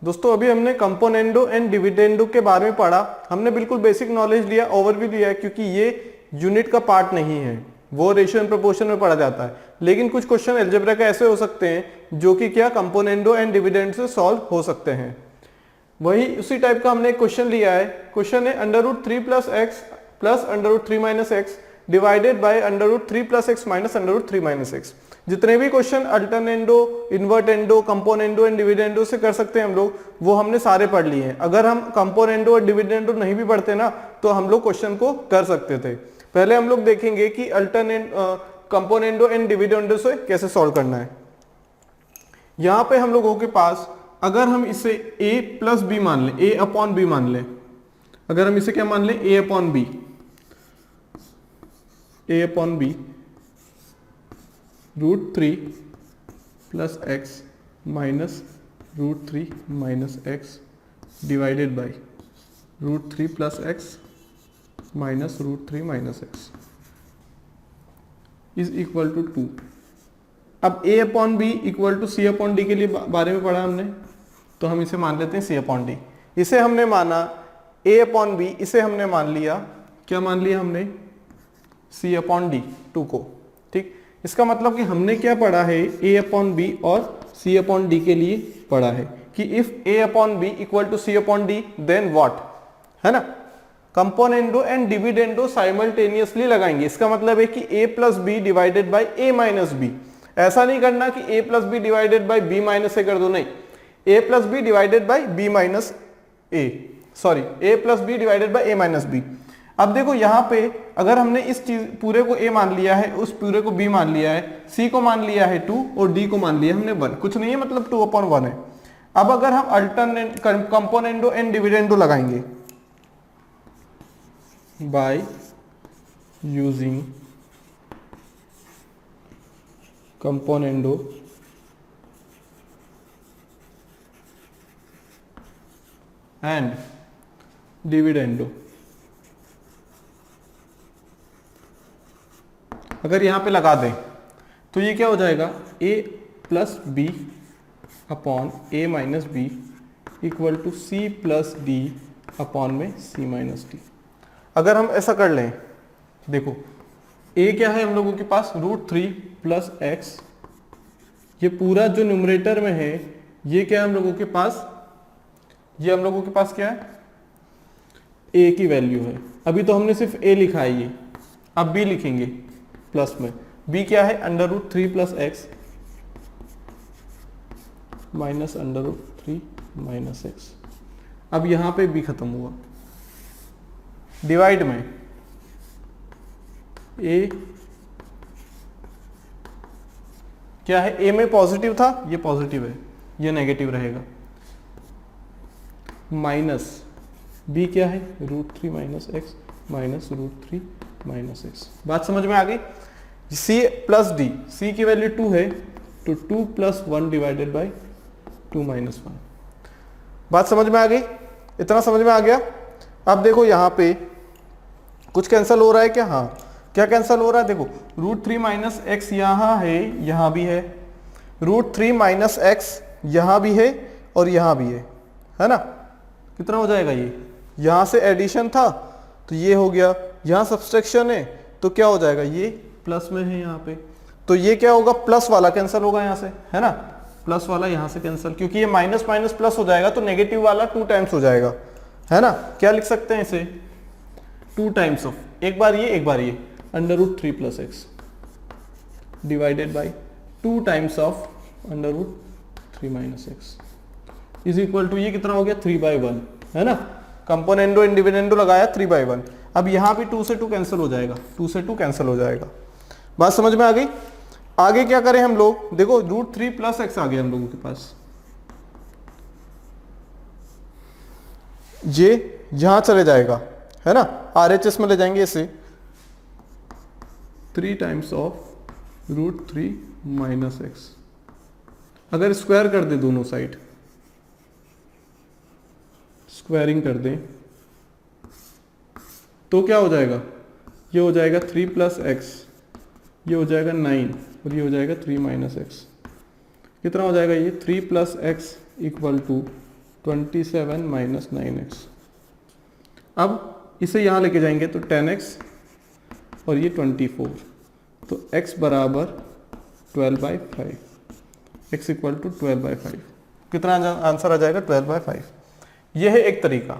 दोस्तों अभी हमने कंपोनेंडो एंड डिविडेंडो के बारे में पढ़ा। हमने बिल्कुल बेसिक नॉलेज लिया, ओवरव्यू लिया, क्योंकि ये यूनिट का पार्ट नहीं है, वो रेशियो एंड प्रोपोर्शन में पढ़ा जाता है। लेकिन कुछ क्वेश्चन अलजेब्रा के ऐसे हो सकते हैं जो कि क्या कंपोनेंडो एंड डिविडेंड से सॉल्व हो सकते हैं। वही उसी टाइप का हमने एक क्वेश्चन लिया है। क्वेश्चन है √3 + x plus √3 - x divided by √3 + x minus √3 - x। जितने भी question alternendo, invertendo, componendo and dividendo से कर सकते हैं हम लोग, वो हमने सारे पढ़ लिए हैं। अगर हम कंपोनेंडो और डिविडेंडो नहीं भी पढ़ते ना, तो हम लोग क्वेश्चन को कर सकते थे। पहले हम लोग देखेंगे कि कंपोनेंडो एंड डिविडेंडो से कैसे सॉल्व करना है। यहां पे हम लोगों के पास, अगर हम इसे a + b मान लें, a/b मान लें, अगर हम इसे क्या मान लें, a/b, a/b √3 + x minus √3 - x divided by √3 + x minus √3 - x is equal to 2। अब a/b इक्वल टू c/d के लिए बारे में पढ़ा हमने, तो हम इसे मान लेते हैं c/d। इसे हमने माना a/b, इसे हमने मान लिया, क्या मान लिया हमने, c/d 2 को। ठीक, इसका मतलब कि हमने क्या पढ़ा है, a/b और c/d के लिए पढ़ा है कि if a/b equal to c/d then what, है ना। कंपोनेंडो एंड डिविडेंडो साइमल्टेनियसली लगाएंगे। इसका मतलब है कि a + b divided by a - b। ऐसा नहीं करना कि a + b divided by b - a कर दो, नहीं, a + b divided by b - a, sorry, a + b divided by a - b। अब देखो यहाँ पे अगर हमने इस चीज पूरे को a मान लिया है, उस पूरे को b मान लिया है, c को मान लिया है 2 और d को मान लिया हमने 1, कुछ नहीं है, मतलब 2/1 है। अब अगर हम अल्टरनेट कंपोनेंडो एंड डिविडेंडो लगाएंगे by using componendo and dividendo, अगर यहां पे लगा दें तो ये क्या हो जाएगा, a + b upon a - b equal to c + d upon में c - d। अगर हम ऐसा कर लें, देखो a क्या है हम लोगों के पास, √3 + x, ये पूरा जो न्यूमरेटर में है ये क्या है हम लोगों के पास, ये हम लोगों के पास क्या है, a की वैल्यू है। अभी तो हमने सिर्फ a लिखा है, ये अब b लिखेंगे प्लस में। b क्या है, √3 + x माइनस √3 - x। अब यहां पे b खत्म हुआ, डिवाइड में a क्या है, a में पॉजिटिव था, ये पॉजिटिव है, ये नेगेटिव रहेगा, माइनस b क्या है, √3 - x माइनस √3 - x। बात समझ में आ गई। c + d, c की वैल्यू 2 है, तो 2 + 1 डिवाइडेड बाई 2 - 1। बात समझ में आ गई, इतना समझ में आ गया। अब देखो यहाँ पे कुछ कैंसिल हो रहा है क्या, हाँ, क्या कैंसिल हो रहा है, देखो √3 - x यहाँ है, यहाँ भी है, √3 - x यहाँ भी है और यहाँ भी है ना। कितना हो जाएगा, ये यहाँ से एडिशन था तो ये हो गया, यहाँ सब्सट्रैक्शन है तो क्या हो जाएगा, ये प्लस में है यहाँ पे, तो ये क्या होगा, प्लस वाला कैंसिल होगा यहाँ से, है ना, प्लस वाला यहाँ से कैंसिल, क्योंकि ये माइनस माइनस प्लस हो जाएगा तो नेगेटिव वाला 2 टाइम्स हो जाएगा, है ना। क्या लिख सकते हैं इसे, 2 टाइम्स ऑफ, एक बार ये एक बार ये, √3 + x divided by 2 times of √3 - x is equal to, ये कितना हो गया, 3/1, है ना। कंपोनेंडो एंड डिविडेंडो लगाया 3/1। अब यहाँ भी 2 से 2 कैंसिल हो जाएगा, 2 से 2 कैंसिल हो जाएगा। बात समझ में आ गई। आगे क्या करें हम लोग, देखो √3 + x आ गया हम लोगों के पास, ये यहां चले जाएगा, है ना, RHS में ले जाएंगे इसे, 3 टाइम्स ऑफ √3 - x। अगर स्क्वायर कर दे दोनों साइड, स्क्वायरिंग कर दें तो क्या हो जाएगा, ये हो जाएगा 3 + x, ये हो जाएगा 9 और ये हो जाएगा 3 - x। कितना हो जाएगा ये, 3 + x equal to 27 minus 9x। अब इसे यहाँ लेके जाएंगे तो 10x और ये 24, तो x बराबर 12/5, x इक्वल टू 12/5। कितना आंसर आ जाएगा? 12/5। ये है एक तरीका।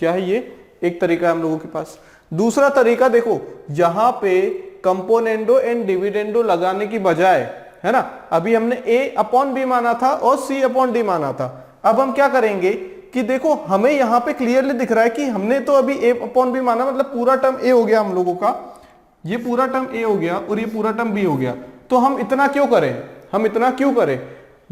क्या है ये? एक तरीका है हम लोगों के पास। दूसरा तरीका देखो, यहां पे कंपोनेंडो एंड डिविडेंडो लगाने की बजाय, है ना, अभी हमने a/b माना था और c/d माना था। अब हम क्या करेंगे कि देखो हमें यहां पे क्लियरली दिख रहा है कि हमने तो अभी a/b माना, मतलब पूरा टर्म a हो गया हम लोगों का, ये पूरा टर्म a हो गया और ये पूरा टर्म b हो गया। तो हम इतना क्यों करें? हम इतना क्यों करें?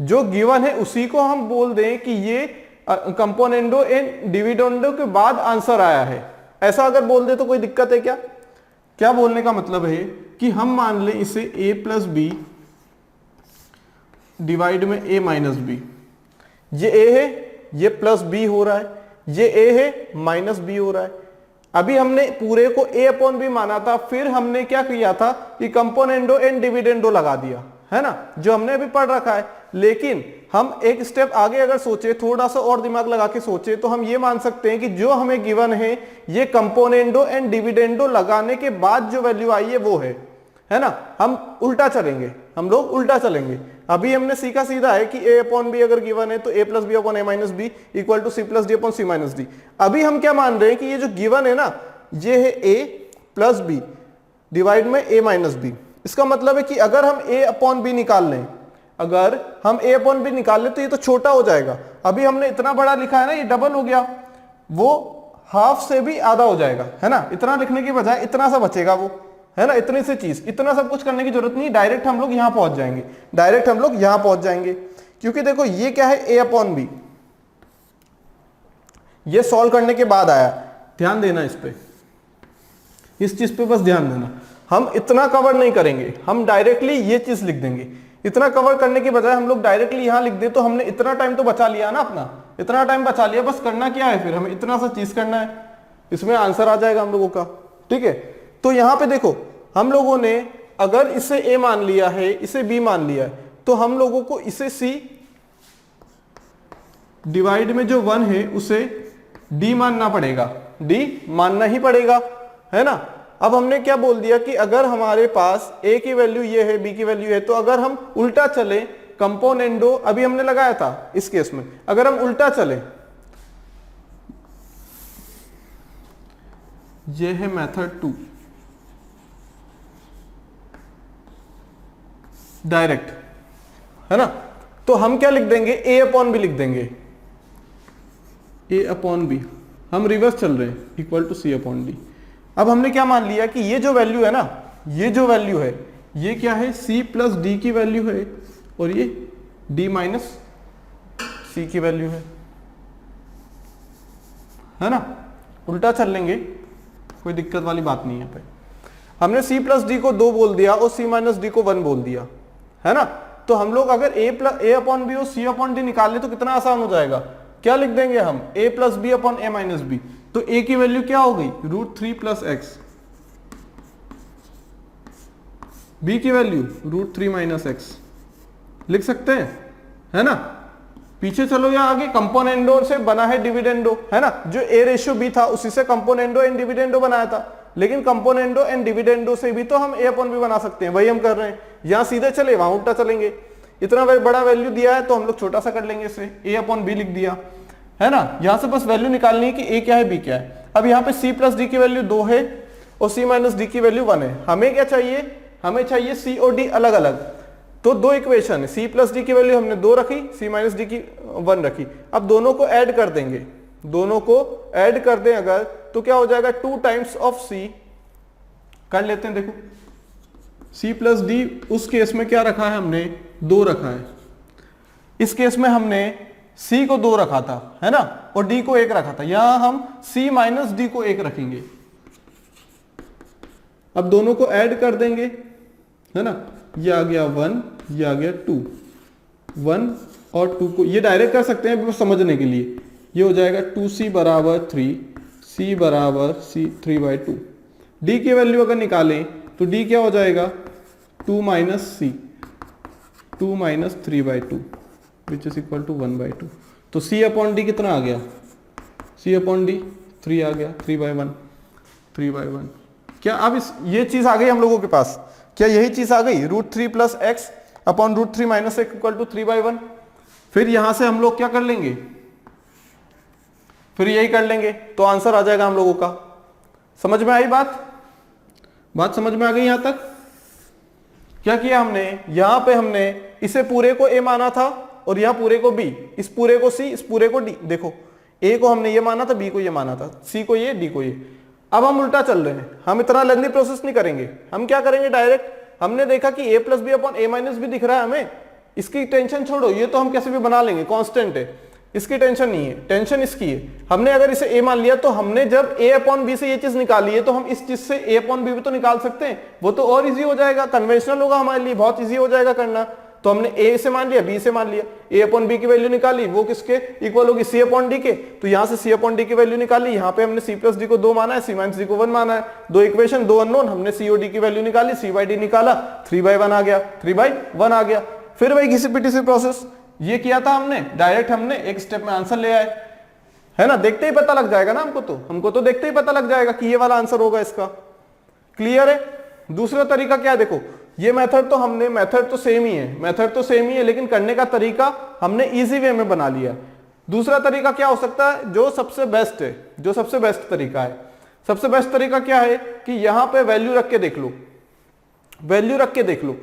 जो गिवन है उसी को हम बोल दें कि ये कंपोनेंडो एंड डिविडेंडो के बाद आंसर आया है। ऐसा अगर बोल दे तो कोई दिक्कत है क्या? क्या बोलने का मतलब है कि हम मान लें इसे a+b डिवाइड में a माइनस b। ये a है, ये प्लस b हो रहा है, ये a है माइनस b हो रहा है। अभी हमने पूरे को a/b माना था, फिर हमने क्या किया था कि कंपोनेंडो एंड डिविडेंडो लगा दिया, है ना, जो हमने अभी पढ़ रखा है। लेकिन हम एक स्टेप आगे अगर सोचे, थोड़ा सा और दिमाग लगा के सोचे, तो हम ये मान सकते हैं कि जो हमें गिवन है ये कंपोनेंडो एंड डिविडेंडो लगाने के बाद जो वैल्यू आई है वो है ना। हम उल्टा चलेंगे, हम लोग उल्टा चलेंगे। अभी हमने सीखा सीधा है कि a/b अगर गिवन है तो a+b/a-b इक्वल टू c+d/c-d। अभी हम क्या मान रहे हैं कि ये जो गिवन है ना, ये है a+b डिवाइड में a-b। इसका मतलब है कि अगर हम a/b निकाल लें, अगर हम a/b निकाल लें तो ये तो छोटा हो जाएगा। अभी हमने इतना बड़ा लिखा है ना, ये डबल हो गया, वो हाफ से भी आधा हो जाएगा, है ना। इतना लिखने की बजाय इतना सा बचेगा वो, है ना। इतनी सी चीज, इतना सब कुछ करने की जरूरत नहीं, डायरेक्ट हम लोग यहां पहुंच जाएंगे, डायरेक्ट हम लोग यहां पहुंच जाएंगे। क्योंकि देखो ये क्या है, a/b, ये सॉल्व करने के बाद आया। ध्यान देना इस पे, इस चीज पे बस ध्यान देना। हम इतना कवर नहीं करेंगे, हम डायरेक्टली ये चीज लिख देंगे। इतना कवर करने के बजाय हम लोग डायरेक्टली यहां लिख दे तो हमने इतना टाइम तो बचा लिया ना अपना, इतना टाइम बचा लिया। बस करना क्या है फिर, हमें इतना सा चीज करना है, इसमें आंसर आ जाएगा हम लोगों का, ठीक है। तो यहां पे देखो हम लोगों ने अगर इसे a मान लिया है, इसे b मान लिया है, तो हम लोगों को इसे c डिवाइड में जो 1 है उसे d मानना पड़ेगा, d मानना ही पड़ेगा, है ना। अब हमने क्या बोल दिया कि अगर हमारे पास a की वैल्यू ये है, b की वैल्यू है, तो अगर हम उल्टा चले कंपोनेंडो, अभी हमने लगाया था इस केस में, अगर हम उल्टा चले, ये है मेथड 2 डायरेक्ट, है ना। तो हम क्या लिख देंगे, a/b लिख देंगे, a/b, हम रिवर्स चल रहे हैं, इक्वल टू c/d। अब हमने क्या मान लिया कि ये जो वैल्यू है ना, ये जो वैल्यू है ये क्या है, c+d की वैल्यू है और ये d माइनस c की वैल्यू है ना। उल्टा चल लेंगे, कोई दिक्कत वाली बात नहीं है। पे हमने c+d को 2 बोल दिया और c-d को 1 बोल दिया, है ना। तो हम लोग अगर a/b और c/d निकाल ले तो कितना आसान हो जाएगा। क्या लिख देंगे हम, a+b/a-b। तो a की वैल्यू क्या हो गई, √3 + x, b की वैल्यू √3 - x लिख सकते हैं, है ना। पीछे चलो या आगे, कंपोनेंडो से बना है डिविडेंडो, है ना। जो a/b था उसी से कंपोनेंडो एंड डिविडेंडो बनाया था, लेकिन कंपोनेंडो एंड डिविडेंडो से भी तो हम a/b बना सकते हैं, वही हम कर रहे हैं। यहां सीधे चले, वहां उल्टा चलेंगे। इतना बड़ा वैल्यू दिया है तो हम लोग छोटा सा कर लेंगे, इसे a/b लिख दिया, है ना। यहां से बस वैल्यू निकालनी है कि a क्या है, b क्या है। अब यहाँ पे c+d की वैल्यू 2 है और c-d की वैल्यू 1 है। हमें क्या चाहिए, हमें चाहिए c और d अलग अलग। तो 2 इक्वेशन है, c+d की वैल्यू हमने 2 रखी, c-d की 1 रखी। अब दोनों को ऐड कर देंगे, दोनों को ऐड कर दें अगर, तो क्या हो जाएगा, 2 टाइम्स ऑफ c। कर लेते हैं, देखो c+d उस केस में क्या रखा है हमने, 2 रखा है। इस केस में हमने c को 2 रखा था, है ना, और d को 1 रखा था। यहां हम c-d को 1 रखेंगे। अब दोनों को ऐड कर देंगे, है ना। ये आ गया 1, ये आ गया 2, 1 और 2 को ये डायरेक्ट कर सकते हैं समझने के लिए। ये हो जाएगा 2c = 3, c = 3/2। d की वैल्यू अगर निकालें तो d क्या हो जाएगा, 2 - c, 2 - 3/2 which is equal to 1/2। तो c अपॉन डी कितना आ गया, c अपॉन डी 3 आ गया, 3/1 3/1। क्या अब ये चीज आ गई हम लोगों के पास, क्या यही चीज आ गई, √3 plus X upon √3 minus X equal to 3/1। फिर यहां से हम लोग क्या कर लेंगे, फिर यही कर लेंगे तो आंसर आ जाएगा हम लोगों का। समझ में आई बात समझ में आ गई यहां तक। क्या किया हमने, यहां पे हमने इसे पूरे को a माना था और यहां पूरे को b, इस पूरे को c, इस पूरे को d। देखो a को हमने ये माना था, b को ये माना था, c को ये, d को ये। अब हम उल्टा चल रहे हैं, हम इतना लेंथी प्रोसेस नहीं करेंगे, हम क्या करेंगे डायरेक्ट, हमने देखा कि a plus B upon a minus B दिख रहा है हमें, इसकी टेंशन छोड़ो, ये तो हम कैसे भी बना लेंगे, कांस्टेंट है, इसकी टेंशन नहीं है, टेंशन इसकी है। हमने अगर इसे a मान लिया तो हमने जब a अपॉन बी से ये चीज निकाली है तो हम इस चीज से a अपॉन बी भी तो निकाल सकते हैं, वो तो और इजी हो जाएगा, कन्वेंशनल होगा हमारे लिए, बहुत इजी हो जाएगा करना। तो हमने a से मान लिया, b से मान लिया, a अपॉन बी की वैल्यू निकाली, वो किसके इक्वल होगी, c अपॉन डी के। तो यहां से c अपॉन डी की वैल्यू निकाली, यहाँ पे हमने c प्लस डी को 2 माना है, c माइनस डी को 1 माना है, 2 इक्वेशन 2 अननोन, हमने c और d की वैल्यू निकाली, c बाई डी निकाला, 3/1 आ गया, 3/1 आ गया। फिर वही घिसी पिटी सी प्रोसेस, ये किया था हमने डायरेक्ट, हमने एक स्टेप में आंसर ले आए, है ना, देखते ही पता लग जाएगा ना हमको तो देखते ही पता लग जाएगा कि ये वाला आंसर होगा इसका। क्लियर है। दूसरा तरीका क्या है, देखो ये मेथड तो हमने, मेथड तो सेम ही है, लेकिन करने का तरीका हमने इजी वे में बना लिया। दूसरा तरीका क्या हो सकता है, जो सबसे बेस्ट है, जो सबसे बेस्ट तरीका है, सबसे बेस्ट तरीका क्या है कि यहां पे वैल्यू रख के देख लो, वैल्यू रख के देख लो,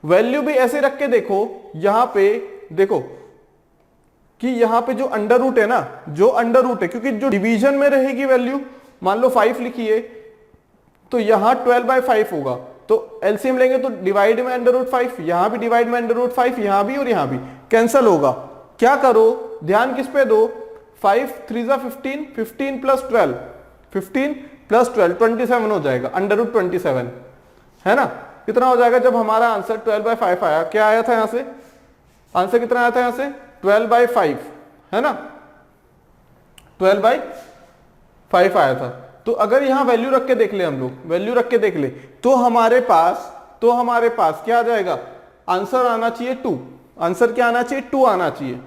वैल्यू भी ऐसे रख के देखो, यहां पे देखो कि यहां पे जो अंडर रूट है ना, जो अंडर रूट है, क्योंकि जो डिवीजन में रहेगी वैल्यू, मान लो 5 लिखी है तो यहां 12/5 होगा, तो एलसीएम लेंगे तो डिवाइड में √5, यहां भी डिवाइड में √5, यहां भी और यहां भी कैंसिल होगा। क्या करो, ध्यान किस पे दो, 5 3 जा 15, 15 प्लस 12, 15 प्लस 12 27 हो जाएगा, √27 है ना। कितना हो जाएगा, जब हमारा आंसर 12/5 आया, क्या आया था यहां से, आंसर कितना आया था यहां से 12/5 है ना, 12/5 आया था। तो अगर यहां वैल्यू रख के देख ले, हम लोग वैल्यू रख के देख ले, तो हमारे पास क्या आ जाएगा, आंसर आना चाहिए 2, आंसर क्या आना चाहिए, 2 आना चाहिए।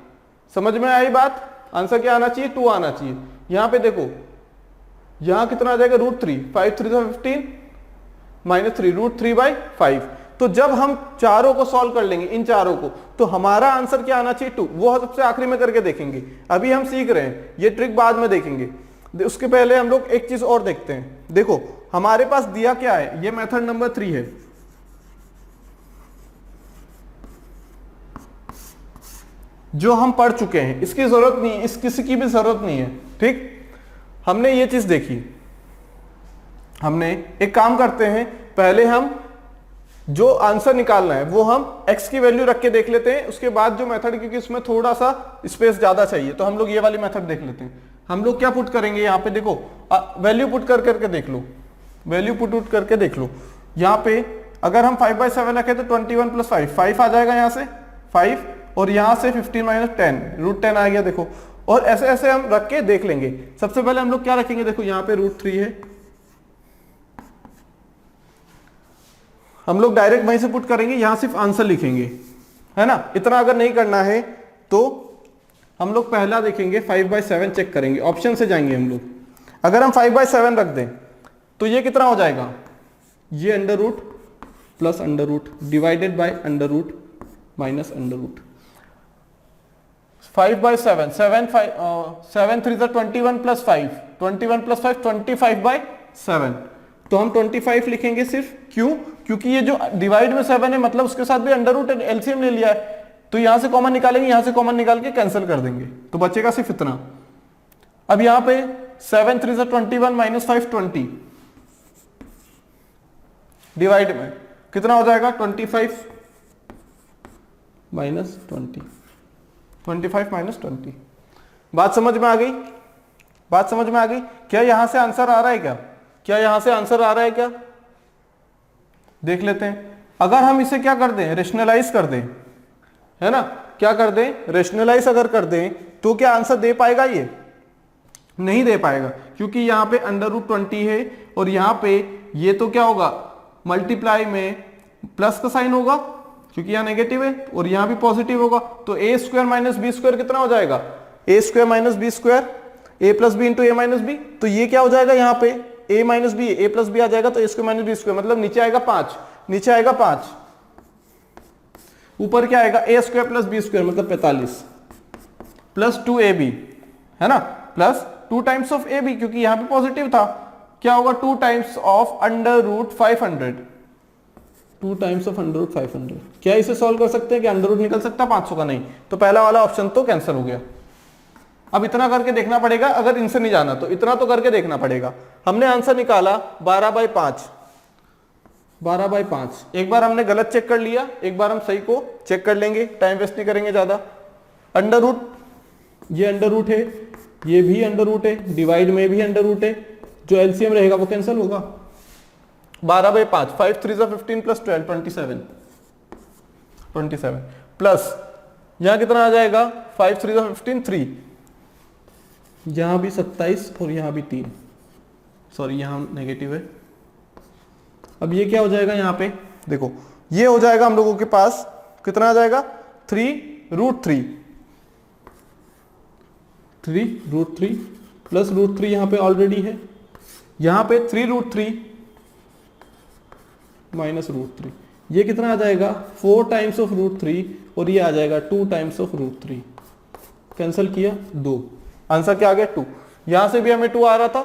समझ में आई बात, आंसर क्या आना चाहिए, 2 आना चाहिए। यहां पे देखो, यहां कितना आ जाएगा, √3, 5 3 15 माइनस 3, √3/5। तो जब हम चारों को सॉल्व कर लेंगे, इन चारों को, तो हमारा आंसर क्या आना चाहिए, 2। वो सबसे आखिरी में करके देखेंगे, अभी हम सीख रहे हैं, ये ट्रिक बाद में देखेंगे। उसके पहले हम लोग एक चीज और देखते हैं। देखो हमारे पास दिया क्या है, ये मेथड नंबर 3 है, जो हम पढ़ चुके हैं, इसकी जरूरत नहीं है, इस किसी की भी जरूरत नहीं है, ठीक। हमने ये चीज देखी, हमने एक काम करते हैं, पहले हम जो आंसर निकालना है वो हम x की वैल्यू रख के देख लेते हैं, उसके बाद जो मेथड, क्योंकि उसमें थोड़ा सा स्पेस ज्यादा चाहिए, तो हम लोग ये वाली मेथड देख लेते हैं। हम लोग क्या पुट करेंगे यहाँ पे, देखो वैल्यू पुट करके देख लो, वैल्यू पुट करके देख लो। यहाँ पे अगर हम 5/7 रखें तो 21 प्लस 5 आ जाएगा, यहाँ से 5 और यहाँ से 15 माइनस 10, √10 आ गया। देखो, और ऐसे ऐसे हम रख के देख लेंगे। सबसे पहले हम लोग क्या रखेंगे, देखो यहाँ पे √3 है, हम लोग डायरेक्ट वहीं से पुट करेंगे, यहां सिर्फ आंसर लिखेंगे, है ना। इतना अगर नहीं करना है तो हम लोग पहला देखेंगे, 5/7 चेक करेंगे, ऑप्शन से जाएंगे हम लोग। अगर हम 5/7 रख दें तो ये कितना हो जाएगा, ये under root plus under root divided by under root minus under root. 5/7, 7 3 21 plus 5, 21 plus 5 25/7। तो हम 25 लिखेंगे सिर्फ, क्यों, क्योंकि ये जो डिवाइड में 7 है, मतलब उसके साथ भी अंडर रूट एलसीएम ले लिया है, तो यहां से कॉमन निकालेंगे, यहां से कॉमन निकाल के कैंसिल कर देंगे, तो बचेगा सिर्फ इतना। अब यहां पे 7 3 21 माइनस 5 20, डिवाइड में कितना हो जाएगा, 25 माइनस 20, 25 माइनस 20। बात समझ में आ गई, बात समझ में आ गई। क्या यहां से आंसर आ रहा है, क्या यहां से आंसर आ रहा है, क्या देख लेते हैं। अगर हम इसे क्या कर दें, रेशनलाइज कर दें, है ना, क्या कर दें, रेशनलाइज अगर कर दें, तो क्या आंसर दे पाएगा, ये नहीं दे पाएगा, क्योंकि यहां पे √20 है और यहां पे ये तो क्या होगा, मल्टीप्लाई में प्लस का साइन होगा, क्योंकि यहां नेगेटिव है, और यहां भी पॉजिटिव होगा, तो a² माइनस b² कितना हो जाएगा, ए स्क्वायर माइनस बी स्क्वायर, ए प्लस बी इंटू ए माइनस बी। तो ये क्या हो जाएगा यहाँ पे ए माइनस बी, ए प्लस बी आ जाएगा, तो ए स्क्वायर माइनस बी स्क्वायर मतलब नीचे आएगा 5, नीचे आएगा 5, ऊपर क्या आएगा ए स्क्वायर प्लस बी स्क्वायर मतलब 45 प्लस 2ab, है ना, प्लस 2 टाइम्स ऑफ ab, क्योंकि यहां पे पॉजिटिव था, क्या होगा 2 times of under root 500, 2 times of under root 500। क्या इसे सॉल्व कर सकते हैं कि अंडर रूट निकल सकता है 500 का? नहीं, तो पहला वाला ऑप्शन तो कैंसिल हो गया। अब इतना करके देखना पड़ेगा, अगर इनसे नहीं जाना तो इतना तो करके देखना पड़ेगा। हमने आंसर निकाला 12/5, 12/5। एक बार हमने गलत चेक कर लिया, एक बार हम सही को चेक कर लेंगे, टाइम वेस्ट नहीं करेंगे ज्यादा। अंडर रूट, ये अंडर रूट है, ये भी अंडर रूट है, डिवाइड में भी अंडर रूट है, जो एलसीएम रहेगा वो कैंसिल होगा। 12/5, 5 3 15 प्लस 12 27 प्लस यहां कितना आ जाएगा 5 3 15 3, यहां भी 27 और यहां भी 3, सॉरी यहां नेगेटिव है। अब ये क्या हो जाएगा यहाँ पे देखो, ये हो जाएगा हम लोगों के पास कितना आ जाएगा 3√3 प्लस √3 यहाँ पे ऑलरेडी है, यहाँ पे 3√3 माइनस √3, ये कितना आ जाएगा 4 टाइम्स ऑफ √3 और ये आ जाएगा 2 टाइम्स ऑफ √3, कैंसिल किया 2, आंसर क्या आ गया 2। यहां से भी हमें 2 आ रहा था,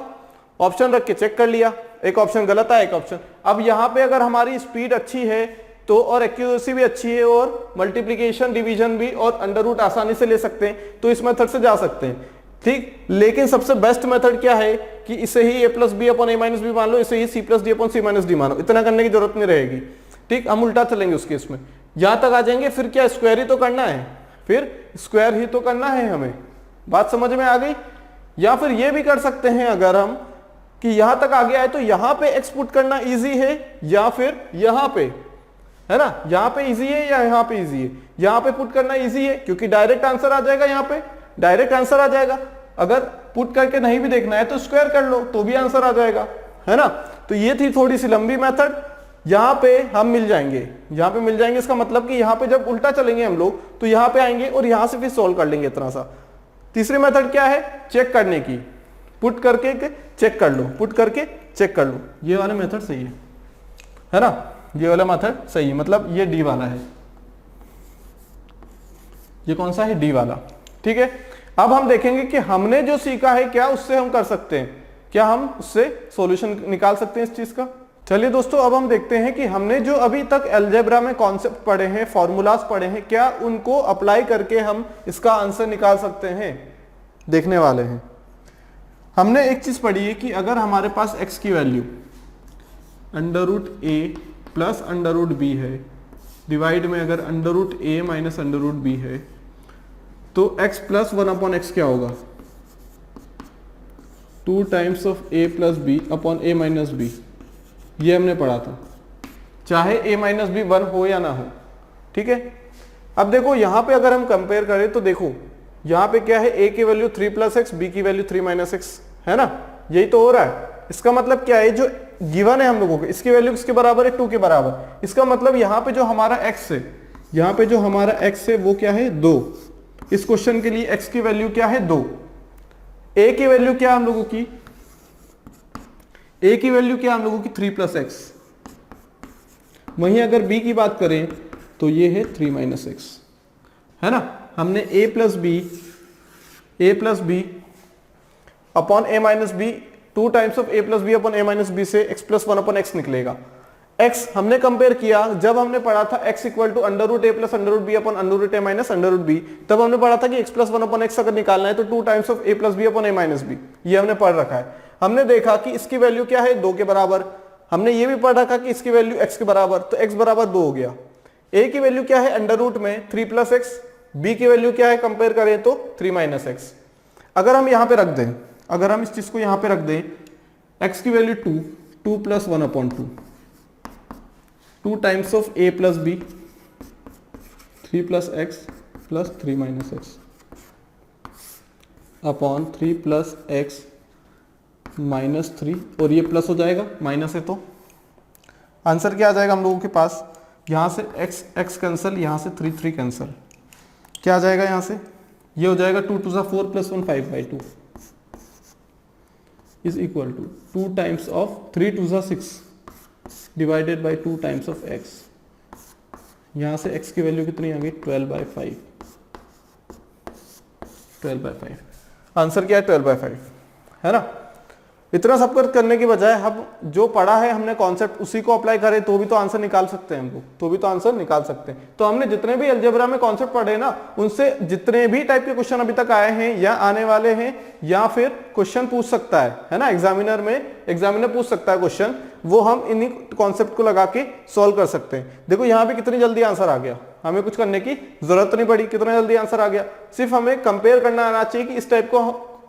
ऑप्शन रख के चेक कर लिया, एक ऑप्शन गलत है एक ऑप्शन। अब यहां पे अगर हमारी स्पीड अच्छी है तो और एक्यूरेसी भी अच्छी है और मल्टीप्लिकेशन डिवीजन भी और अंडर रूट आसानी से ले सकते हैं, तो इस मेथड से जा सकते हैं, ठीक। लेकिन सबसे बेस्ट मेथड क्या है कि इसे ही a plus B upon A minus B मान लो, इसे ही c plus D upon C minus D मानो, इतना करने की जरूरत नहीं रहेगी, ठीक। हम उल्टा चलेंगे उस केस में, यहां तक आ जाएंगे, फिर क्या स्क्वायर ही तो करना है, फिर स्क्वायर ही तो करना है हमें, बात समझ में आ गई। या फिर ये भी कर सकते हैं अगर हम कि यहां तक आ गया है तो यहां पे एक्स पुट करना इजी है या फिर यहां पे, है ना, यहां पे इजी है या यहां पे इजी है, यहां पे पुट करना इजी है क्योंकि डायरेक्ट आंसर आ जाएगा, यहां पे डायरेक्ट आंसर आ जाएगा। अगर पुट करके नहीं भी देखना है तो स्क्वायर कर लो तो भी आंसर आ जाएगा, है ना। तो ये थी थोड़ी सी लंबी मेथड, यहां पे हम मिल जाएंगे, यहां पे मिल जाएंगे, इसका मतलब कि यहां पे जब उल्टा चलेंगे हम लोग तो यहां पे आएंगे और यहां से फिर सोल्व कर लेंगे इतना सा। तीसरी मेथड क्या है, चेक करने की, पुट करके चेक कर लो, पुट करके चेक कर लो, ये वाला मेथड सही है ना, ये वाला मेथड सही है, मतलब ये डी वाला है, ये कौन सा है डी वाला, ठीक है। अब हम देखेंगे कि हमने जो सीखा है क्या उससे हम कर सकते हैं, क्या हम उससे सॉल्यूशन निकाल सकते हैं इस चीज का। चलिए दोस्तों, अब हम देखते हैं कि हमने जो अभी तक अलजेब्रा में कॉन्सेप्ट पढ़े हैं, फॉर्मूलाज पढ़े हैं, क्या उनको अप्लाई करके हम इसका आंसर निकाल सकते हैं, देखने वाले हैं। हमने एक चीज पढ़ी है कि अगर हमारे पास x की वैल्यू √a प्लस √b है, डिवाइड में अगर √a माइनस √b है, तो x प्लस 1/x क्या होगा 2 times of a plus B upon a minus B, ये हमने पढ़ा था, चाहे a माइनस बी 1 हो या ना हो, ठीक है। अब देखो यहां पे अगर हम कंपेयर करें तो देखो यहां पे क्या है, a की वैल्यू 3 प्लस एक्स, b की वैल्यू 3 माइनस एक्स, है ना, यही तो हो रहा है। इसका मतलब क्या है, जो गिवन है हम लोगों को, इसकी वैल्यू किसके बराबर है 2 के बराबर, इसका मतलब यहाँ पे जो हमारा x है, यहाँ पे जो हमारा x है वो क्या है 2, इस क्वेश्चन के लिए x की वैल्यू क्या है 2, a की वैल्यू क्या हम लोगों की, a की वैल्यू क्या हम लोगों की 3 प्लस एक्स, वहीं अगर b की बात करें तो ये है 3 माइनस एक्स, है ना। हमने a plus B upon a minus B, 2 times of a plus B upon a minus B से x प्लस 1/x निकलेगा। x हमने कंपेयर किया, जब हमने पढ़ा था x equal to √a plus √b upon √a minus √b, तब हमने पढ़ा था कि x प्लस 1/x अगर निकालना है तो 2 times of a plus B upon a minus B, ये हमने पढ़ रखा है। हमने देखा कि इसकी वैल्यू क्या है 2 के बराबर, हमने ये भी पढ़ रखा कि इसकी वैल्यू x के बराबर, तो x बराबर 2 हो गया। a की वैल्यू क्या है अंडर रूट में 3 प्लस एक्स, b की वैल्यू क्या है कंपेयर करें तो 3 माइनस एक्स। अगर हम यहाँ पे रख दें, अगर हम इस चीज को यहाँ पे रख दें, x की value 2 plus 1/2, 2 times of a plus B, 3 plus X plus 3 minus X upon 3 plus X minus 3, और ये प्लस हो जाएगा, माइनस है तो आंसर क्या आ जाएगा हम लोगों के पास, यहाँ से x कैंसिल, यहाँ से 3 कैंसिल, क्या आ जाएगा यहाँ से, ये हो जाएगा 2 to 4 plus 1 5/2 is equal to 2 times of 3 to 6 divided by 2 times of x। यहां से x की वैल्यू कितनी आ गई 12/5। 12/5 आंसर क्या है 12/5 है ना। इतना सब कुछ करने की बजाय हम जो पढ़ा है हमने कॉन्सेप्ट उसी को अप्लाई करें तो भी तो आंसर निकाल सकते हैं हम लोग, तो भी तो आंसर निकाल सकते हैं। तो हमने जितने भी अलजेब्रा में कॉन्सेप्ट पढ़े ना उनसे जितने भी टाइप के क्वेश्चन अभी तक आए हैं या आने वाले हैं या फिर क्वेश्चन पूछ सकता है ना एग्जामिनर में, एग्जामिनर पूछ सकता है क्वेश्चन, वो हम इन्हीं कॉन्सेप्ट को लगा के सॉल्व कर सकते हैं। देखो यहाँ पे कितनी जल्दी आंसर आ गया, हमें कुछ करने की जरूरत नहीं पड़ी, कितना जल्दी आंसर आ गया। सिर्फ हमें कंपेयर करना आना चाहिए कि इस टाइप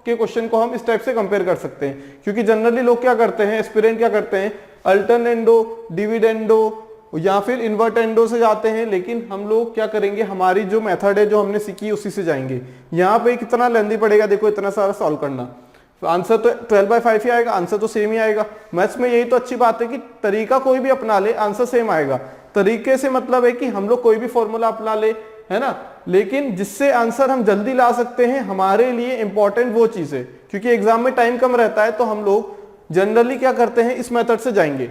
के क्वेश्चन को हम इस टाइप से कंपेयर कर सकते हैं। क्योंकि जनरली लोग क्या करते हैं, एस्पिरेंट क्या करते हैं, अल्टरनेंडो, डिविडेंडो या फिर इन्वर्टेंडो से जाते हैं, लेकिन हम लोग क्या करेंगे, हमारी जो मेथड है जो हमने सीखी उसी से जाएंगे। यहाँ पे कितना लेंदी पड़ेगा देखो इतना सारा सॉल्व करना, आंसर तो 12/5 ही आएगा, आंसर तो सेम ही आएगा। मैथ्स में यही तो अच्छी बात है कि तरीका कोई भी अपना ले आंसर सेम आएगा। तरीके से मतलब है कि हम लोग कोई भी फॉर्मूला अपना ले, है ना, लेकिन जिससे आंसर हम जल्दी ला सकते हैं, हमारे लिए इंपॉर्टेंट वो चीज है। क्योंकि एग्जाम में टाइम कम रहता है तो हम लोग जनरली क्या करते हैं, इस मेथड से जाएंगे।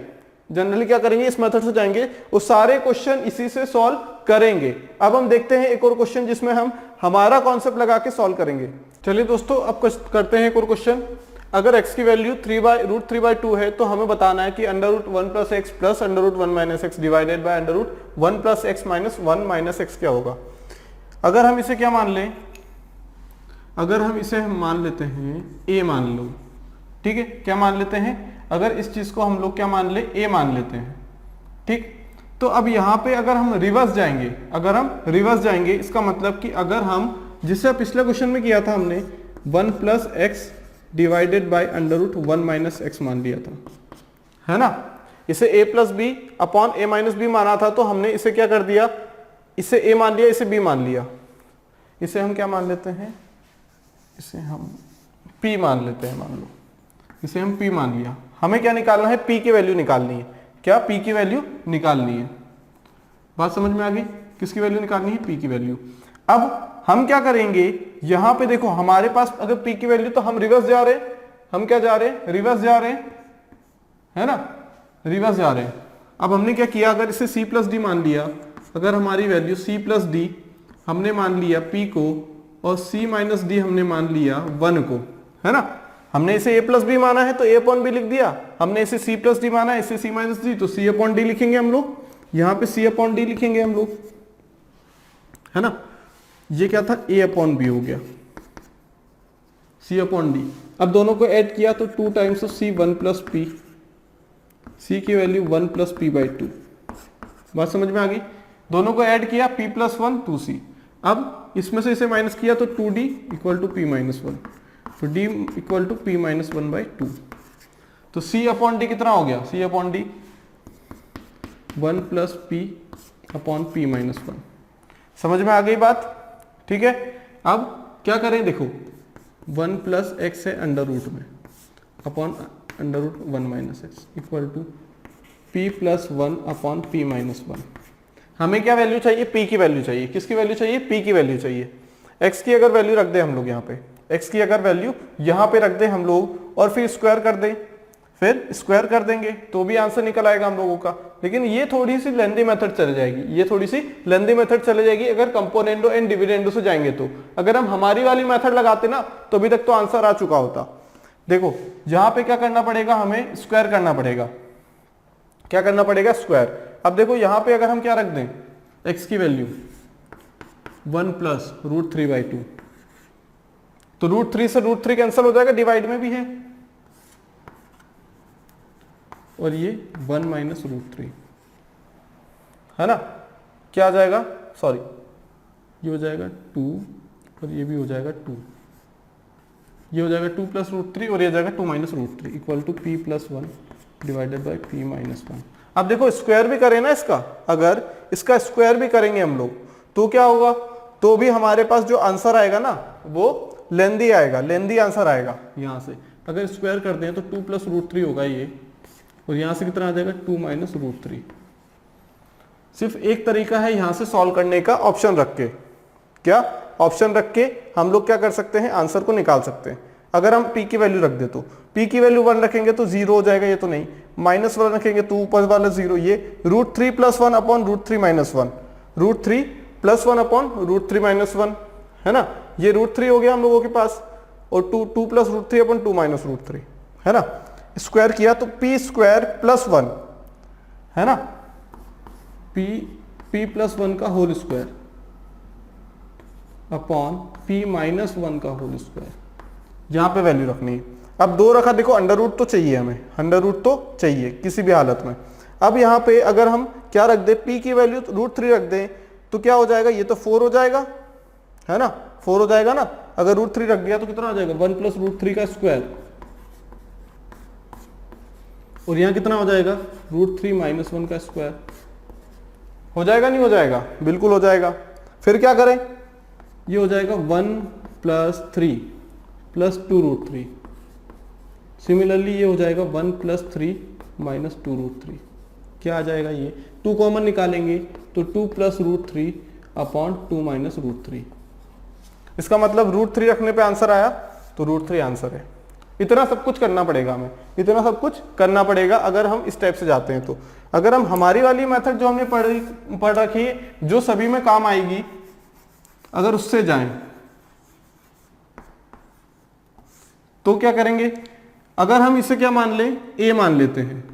जनरली क्या करेंगे, इस मेथड से जाएंगे, वो सारे क्वेश्चन इसी से सॉल्व करेंगे। अब हम देखते हैं एक और क्वेश्चन जिसमें हम हमारा कॉन्सेप्ट लगा के सॉल्व करेंगे। चलिए दोस्तों अब करते हैं एक और क्वेश्चन। अगर x की वैल्यू √3/2 है तो हमें बताना है कि √1 + x plus √1 - x divided by √1 + x - 1 - x क्या होगा। अगर हम इसे क्या मान लें, अगर हम इसे मान लेते हैं a मान लो, ठीक है, क्या मान लेते हैं, अगर इस चीज को हम लोग क्या मान ले, a मान लेते हैं, ठीक। तो अब यहाँ पे अगर हम रिवर्स जाएंगे, अगर हम रिवर्स जाएंगे इसका मतलब कि अगर हम जिससे पिछले क्वेश्चन में किया था हमने 1 + x डिवाइडेड बाय √1 - x मान लिया था, है ना, इसे a + b upon a - b माना था, तो हमने इसे क्या कर दिया, इसे a मान लिया, इसे b मान लिया, इसे हम क्या मान लेते हैं, इसे हम p मान लेते हैं, मान लो इसे हम p मान लिया। हमें क्या निकालना है, p की वैल्यू निकालनी है, क्या p की वैल्यू निकालनी है। बात समझ में आ गई, किसकी वैल्यू निकालनी है, p की वैल्यू। अब हम क्या करेंगे, यहां पे देखो हमारे पास अगर p की वैल्यू, तो हम रिवर्स जा रहे हैं, हम क्या जा रहे हैं, रिवर्स जा रहे हैं, है ना, रिवर्स जा रहे हैं। अब हमने क्या किया, अगर इसे c + d मान लिया, अगर हमारी वैल्यू c + d हमने मान लिया p को और c - d हमने मान लिया 1 को, है ना, हमने इसे a + b माना है तो a/b लिख दिया, हमने इसे c + d माना है, इसे c - d, तो c/d लिखेंगे हम लोग, यहाँ पे c/d लिखेंगे हम लोग, है ना। ये क्या था, a/b हो गया, c/d। अब दोनों को ऐड किया तो 2 times of c 1 + p, c की वैल्यू 1 + p/2। बात समझ में आ गई, दोनों को ऐड किया, p + 1 2c। अब इसमें से इसे माइनस किया तो 2d = p - 1, तो d = p - 1/2। तो c/d कितना हो गया, c/d 1 + p/p - 1। समझ में आ गई बात, ठीक है। अब क्या करें, देखो 1 + x है अंडर रूट में upon √1 - x equal to p + 1/p - 1। हमें क्या वैल्यू चाहिए, p की वैल्यू चाहिए, किसकी वैल्यू चाहिए, p की वैल्यू चाहिए। x की अगर वैल्यू रख दें हम लोग यहाँ पे, x की अगर वैल्यू यहाँ पे रख दें हम लोग और फिर स्क्वायर कर दें, फिर स्क्वायर कर देंगे तो भी आंसर निकल आएगा हम लोगों का। लेकिन ये थोड़ी सी लेंदी मेथड चली जाएगी, ये थोड़ी सी लेंदी मेथड चली जाएगी अगर कंपोनेंडो एंड डिविडेंडो से जाएंगे तो। अगर हम हमारी वाली मेथड लगाते ना तो अभी तक तो आंसर आ चुका होता। देखो यहाँ पे क्या करना पड़ेगा, हमें स्क्वायर करना पड़ेगा, क्या करना पड़ेगा, स्क्वायर। अब देखो यहाँ पे अगर हम क्या रख दें, x की वैल्यू 1 + √3/2, तो √3 से √3 कैंसिल हो जाएगा, डिवाइड में भी है, और ये 1 - √3, है ना, क्या आ जाएगा, सॉरी ये हो जाएगा 2 और ये भी हो जाएगा 2, ये हो जाएगा 2 + √3 और ये जाएगा 2 - √3 equal to p + 1 divided by p - 1। अब देखो स्क्वायर भी करें ना इसका, अगर इसका स्क्वायर भी करेंगे हम लोग तो क्या होगा, तो भी हमारे पास जो आंसर आएगा ना वो लेंदी आएगा, लेंदी आंसर आएगा। यहाँ से अगर स्क्वायर कर दें तो 2 + √3 होगा ये, और यहाँ से कितना आ जाएगा 2 - √3। सिर्फ एक तरीका है यहाँ से सॉल्व करने का, ऑप्शन रख के, क्या ऑप्शन रख के हम लोग क्या कर सकते हैं, आंसर को निकाल सकते हैं। अगर हम p की वैल्यू रख दे तो p की वैल्यू 1 रखेंगे तो 0 हो जाएगा, ये तो नहीं, -1 रखेंगे तो ऊपर वाला 0, ये √3 + 1 अपॉन √3 - 1, √3 + 1 अपॉन √3 - 1 है ना, ये √3 हो गया हम लोगों के पास, और 2 + √3 अपॉन 2 - √3 है ना, स्क्वायर किया तो p² + 1 है ना, p + 1 का होल स्क्वायर अपॉन p - 1 का होल स्क्वायर, यहां पे वैल्यू रखनी है। अब 2 रखा, देखो अंडर रूट तो चाहिए हमें, अंडर रूट तो चाहिए किसी भी हालत में। अब यहाँ पे अगर हम क्या रख दे, p की वैल्यू √3 रख दें तो क्या हो जाएगा, ये तो 4 हो जाएगा है ना, 4 हो जाएगा ना, अगर √3 रख दिया तो कितना हो जाएगा 1 + √3 का स्क्वायर, और यहाँ कितना हो जाएगा √3 - 1 का स्क्वायर, हो जाएगा नहीं हो जाएगा, बिल्कुल हो जाएगा। फिर क्या करें, ये हो जाएगा 1 + 3 + 2√3, सिमिलरली ये हो जाएगा 1 + 3 - 2√3, क्या आ जाएगा, ये 2 कॉमन निकालेंगे तो 2 + √3 अपॉन 2 - √3, इसका मतलब √3 रखने पे आंसर आया तो √3 आंसर है। इतना सब कुछ करना पड़ेगा हमें, इतना सब कुछ करना पड़ेगा अगर हम इस टाइप से जाते हैं। तो अगर हम हमारी वाली मेथड जो हमने पढ़ रखी है, जो सभी में काम आएगी, अगर उससे जाएं तो क्या करेंगे, अगर हम इसे क्या मान लें, a मान लेते हैं,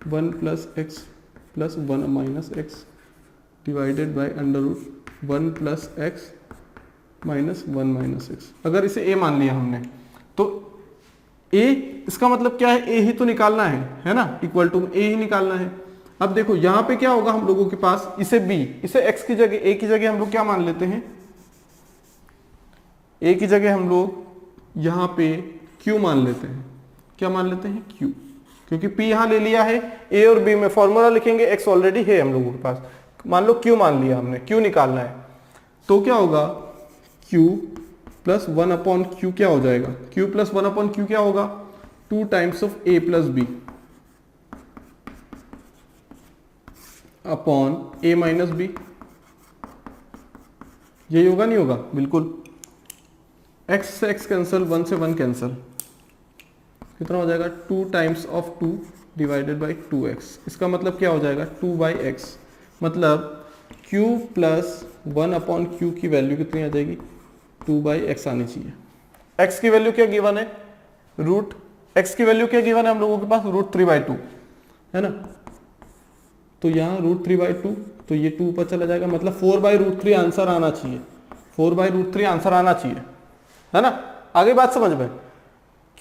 1 + x + 1 - x divided by √1 + x - 1 - x, अगर इसे a मान लिया हमने तो a, इसका मतलब क्या है, a ही तो निकालना है ना, इक्वल टू a ही निकालना है। अब देखो यहां पे क्या होगा, हम लोगों के पास इसे b, इसे x की जगह, a की जगह हम लोग क्या मान लेते हैं, a की जगह हम लोग यहां पे q मान लेते हैं, क्या मान लेते हैं, q, क्योंकि p यहां ले लिया है, a और b में फॉर्मूला लिखेंगे, x ऑलरेडी है हम लोगों के पास, मान लो q मान लिया हमने, q निकालना है, तो क्या होगा q + 1 अपॉन q क्या हो जाएगा, q + 1 अपॉन q क्या होगा, 2 times of a + b upon a - b, यही होगा नहीं होगा, बिल्कुल, x से x कैंसिल, 1 से 1 कैंसिल, कितना हो जाएगा 2 times of 2 divided by 2x, इसका मतलब क्या हो जाएगा 2/x, मतलब q + 1 अपॉन q की वैल्यू कितनी आ जाएगी, 2/x आनी चाहिए। x की वैल्यू क्या गिवन है, x की वैल्यू क्या गिवन है हम लोगों के पास, √3/2 है ना, तो यहाँ √3/2, तो ये 2 ऊपर चला जाएगा, मतलब 4/√3 आंसर आना चाहिए, 4/√3 आंसर आना चाहिए, है ना। आगे बात समझ में,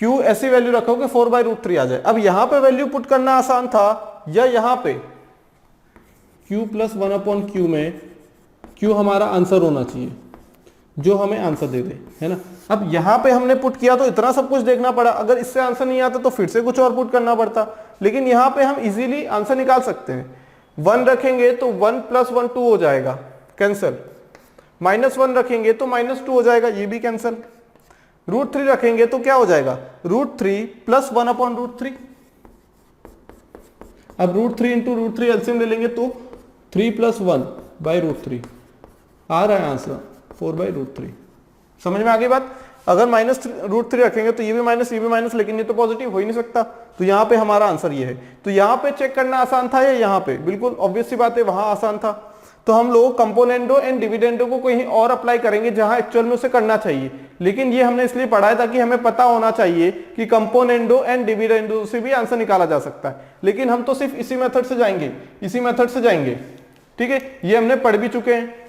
q ऐसी वैल्यू रखो कि 4/√3 आ जाए। अब यहां पे वैल्यू पुट करना आसान था, या यहां पे q + 1 अपॉन q में q हमारा आंसर होना चाहिए, जो हमें आंसर दे दे, है ना। अब यहां पे हमने पुट किया तो इतना सब कुछ देखना पड़ा, अगर इससे आंसर नहीं आता तो फिर से कुछ और पुट करना पड़ता, लेकिन यहां पे हम इजीली आंसर निकाल सकते हैं। 1 रखेंगे तो 1 + 1 2 हो जाएगा, कैंसिल, -1 रखेंगे तो -2 हो जाएगा, ये भी कैंसिल, √3 रखेंगे तो क्या हो जाएगा, √3 + 1 अपॉन √3, अब √3 × √3 एलसीएम ले लेंगे तो 3 + 1/√3 आ रहा है आंसर 4/√3। समझ में आ गई बात। अगर -√3 रखेंगे तो ये भी माइनस, ये भी माइनस, लेकिन ये तो पॉजिटिव हो ही नहीं सकता, तो यहाँ पे हमारा आंसर ये है। तो यहाँ पे चेक करना आसान था या यहाँ पे, बिल्कुल ऑब्वियस सी बात है, वहां आसान था। तो हम लोग कंपोनेंडो एंड डिविडेंडो को कहीं और अप्लाई करेंगे जहां एक्चुअल में उसे करना चाहिए, लेकिन ये हमने इसलिए पढ़ा है ताकि हमें पता होना चाहिए कि कंपोनेंडो एंड डिविडेंडो से भी आंसर निकाला जा सकता है। लेकिन हम तो सिर्फ इसी मेथड से जाएंगे, इसी मेथड से जाएंगे, ठीक है, ये हमने पढ़ भी चुके हैं।